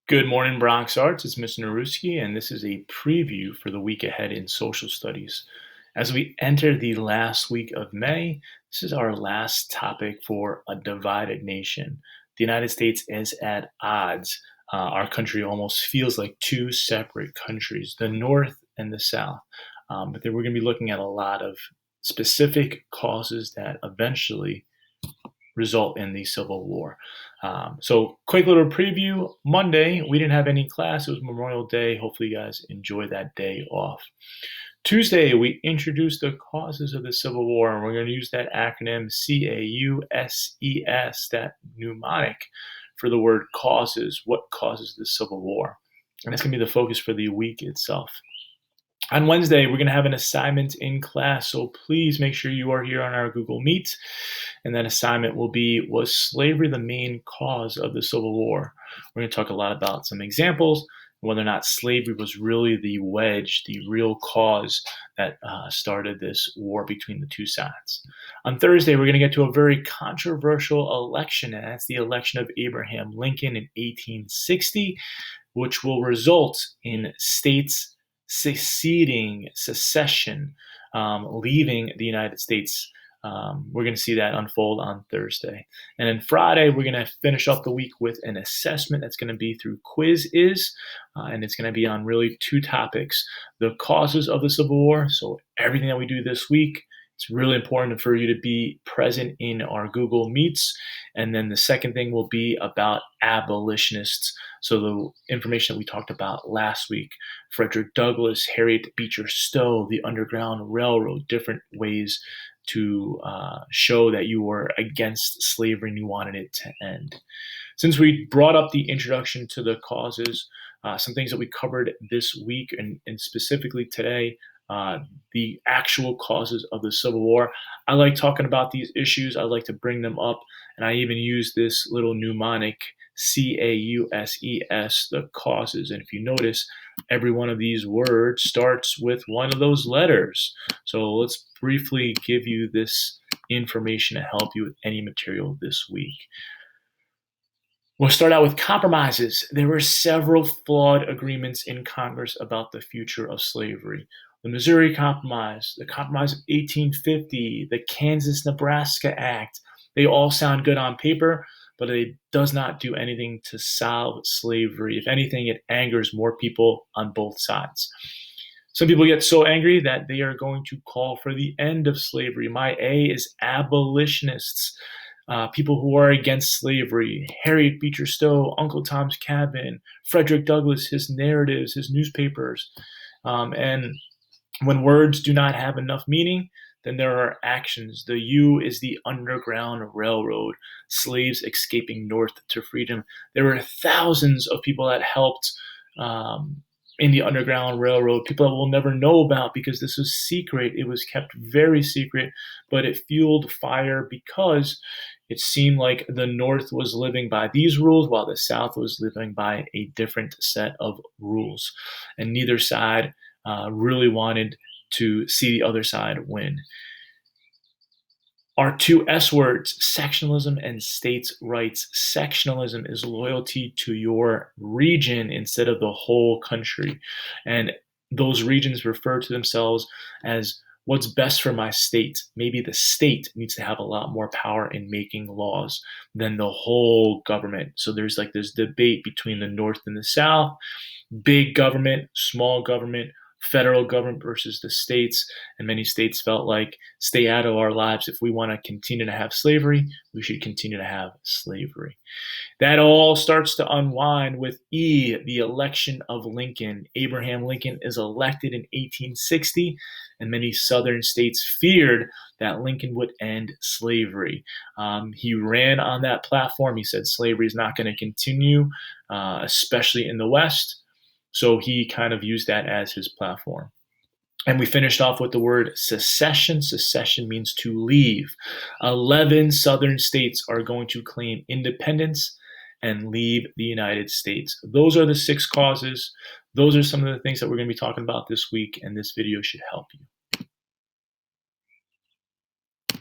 Good morning, Bronx Arts. It's Mr. Naruski, and this is a preview for the week ahead in social studies. As we enter the last week of May, this is our last topic for a divided nation. The United States is at odds. Our country almost feels like two separate countries, the North and the South. But then we're going to be looking at a lot of specific causes that eventually result in the Civil War. So quick little preview. Monday, we didn't have any class. It was Memorial Day. Hopefully you guys enjoy that day off. Tuesday, we introduced the causes of the Civil War, and we're going to use that acronym CAUSES, that mnemonic for the word causes, what causes the Civil War. And that's going to be the focus for the week itself. On Wednesday, we're going to have an assignment in class, so please make sure you are here on our Google Meet. And that assignment will be, was slavery the main cause of the Civil War? We're going to talk a lot about some examples, whether or not slavery was really the wedge, the real cause that started this war between the two sides. On Thursday, we're going to get to a very controversial election, and that's the election of Abraham Lincoln in 1860, which will result in states secession, leaving the United States. We're going to see that unfold on Thursday. And then Friday, we're going to finish up the week with an assessment that's going to be through Quiz and it's going to be on really two topics: the causes of the Civil War. So everything that we do this week, it's really important for you to be present in our Google Meets. And then the second thing will be about abolitionists. So the information that we talked about last week: Frederick Douglass, Harriet Beecher Stowe, the Underground Railroad, different ways to show that you were against slavery and you wanted it to end. Since we brought up the introduction to the causes, some things that we covered this week and specifically today, the actual causes of the Civil War. I like talking about these issues. I like to bring them up, and I even use this little mnemonic, CAUSES, the causes. And if you notice, every one of these words starts with one of those letters. So let's briefly give you this information to help you with any material this week. We'll start out with compromises. There were several flawed agreements in Congress about the future of slavery. The Missouri Compromise, the Compromise of 1850, the Kansas-Nebraska Act, they all sound good on paper, but it does not do anything to solve slavery. If anything, it angers more people on both sides. Some people get so angry that they are going to call for the end of slavery. My A is abolitionists. People who are against slavery: Harriet Beecher Stowe, Uncle Tom's Cabin, Frederick Douglass, his narratives, his newspapers. And when words do not have enough meaning, then there are actions. The U is the Underground Railroad, slaves escaping north to freedom. There were thousands of people that helped in the Underground Railroad, people that we'll never know about because this was secret. It was kept very secret, but it fueled fire because it seemed like the North was living by these rules while the South was living by a different set of rules. And neither side really wanted to see the other side win. Our two S words, sectionalism and states' rights. Sectionalism is loyalty to your region instead of the whole country. And those regions refer to themselves as what's best for my state. Maybe the state needs to have a lot more power in making laws than the whole government. So there's like this debate between the North and the South: big government, small government, federal government versus the states. And many states felt like, stay out of our lives. If we want to continue to have slavery, we should continue to have slavery. That all starts to unwind with E, the election of Lincoln. Abraham Lincoln is elected in 1860, and many southern states feared that Lincoln would end slavery. He ran on that platform. He said slavery is not going to continue, especially in the West. So he kind of used that as his platform. And we finished off with the word secession. Secession means to leave. 11 southern states are going to claim independence and leave the United States. Those are the 6 causes. Those are some of the things that we're going to be talking about this week, and this video should help you.